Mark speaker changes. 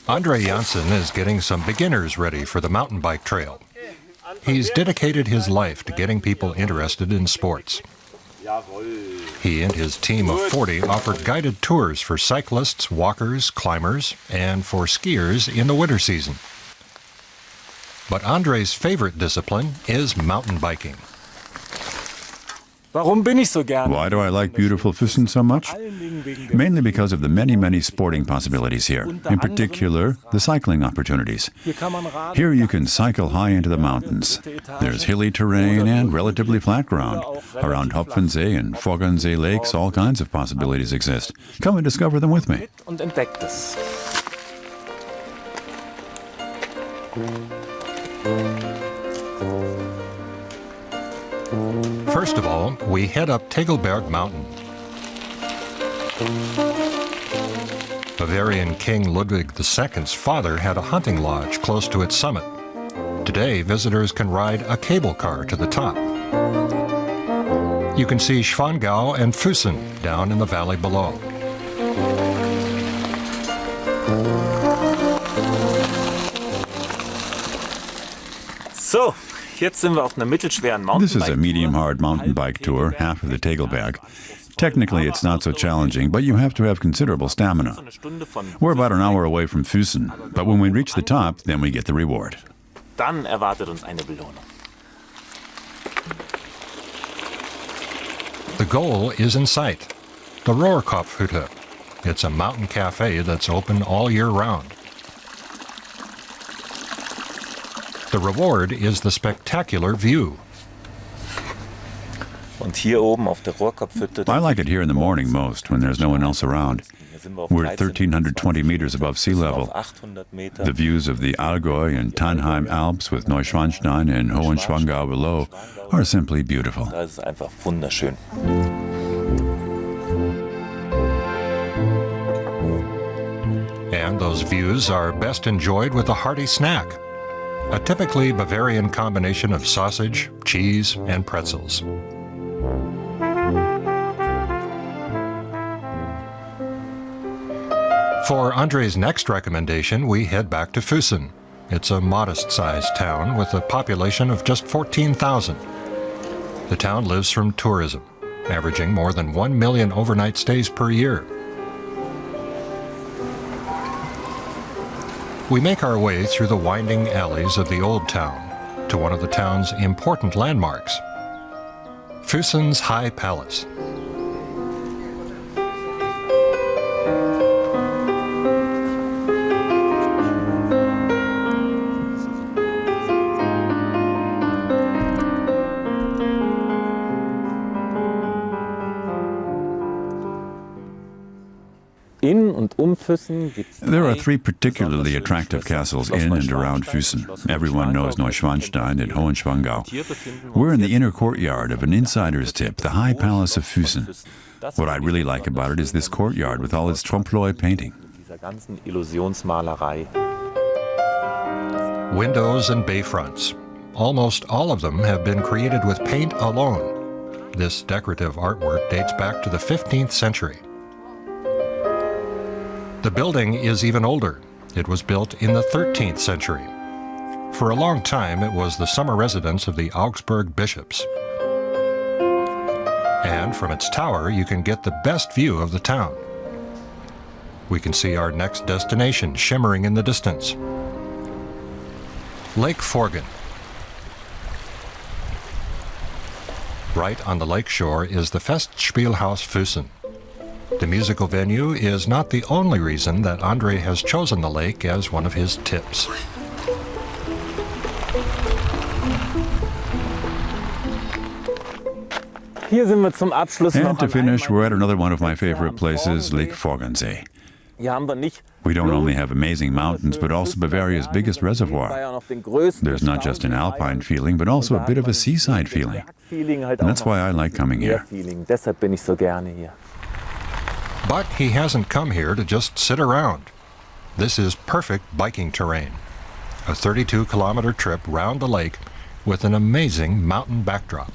Speaker 1: André Jansen is getting some beginners ready for the mountain bike trail. He's dedicated his life to getting people interested in sports. He and his team of 40 offer guided tours for cyclists, walkers, climbers, and for skiers in the winter season. But André's favorite discipline is mountain biking.
Speaker 2: Why do I like beautiful Füssen so much? Mainly because of the many sporting possibilities here, in particular the cycling opportunities. Here you can cycle high into the mountains. There's hilly terrain and relatively flat ground. Around Hopfensee and Forggensee lakes, all kinds of possibilities exist. Come and discover them with me.
Speaker 1: First of all, we head up Tegelberg Mountain. Bavarian King Ludwig II's father had a hunting lodge close to its summit. Today, visitors can ride a cable car to the top. You can see Schwangau and Füssen down in the valley below.
Speaker 2: This is a medium-hard mountain bike tour, half of the Tegelberg. Technically, it's not so challenging, but you have to have considerable stamina. We're about an hour away from Füssen, but when we reach the top, then we get the reward.
Speaker 1: The goal is in sight, the Rohrkopfhütte. It's a mountain cafe that's open all year round. The reward is the spectacular view.
Speaker 2: I like it here in the morning most, when there's no one else around. We're at 1,320 meters above sea level. The views of the Allgäu and Tannheim Alps with Neuschwanstein and Hohenschwangau below are simply beautiful.
Speaker 1: And those views are best enjoyed with a hearty snack. A typically Bavarian combination of sausage, cheese, and pretzels. For André's next recommendation, we head back to Füssen. It's a modest-sized town with a population of just 14,000. The town lives from tourism, averaging more than 1 million overnight stays per year. We make our way through the winding alleys of the old town to one of the town's important landmarks, Fussen's High Palace.
Speaker 2: There are 3 particularly attractive castles in and around Füssen. Everyone knows Neuschwanstein and Hohenschwangau. We're in the inner courtyard of an insider's tip, the High Palace of Füssen. What I really like about it is this courtyard with all its trompe-l'oeil painting.
Speaker 1: Windows and bayfronts. Almost all of them have been created with paint alone. This decorative artwork dates back to the 15th century. The building is even older. It was built in the 13th century. For a long time, it was the summer residence of the Augsburg bishops. And from its tower, you can get the best view of the town. We can see our next destination shimmering in the distance. Lake Forggensee. Right on the lake shore is the Festspielhaus Füssen. The musical venue is not the only reason that André has chosen the lake as one of his tips.
Speaker 2: And to finish, we're at another one of my favorite places, Lake Forggensee. We don't only have amazing mountains, but also Bavaria's biggest reservoir. There's not just an alpine feeling, but also a bit of a seaside feeling. And that's why I like coming here.
Speaker 1: But he hasn't come here to just sit around. This is perfect biking terrain. A 32-kilometer trip round the lake with an amazing mountain backdrop.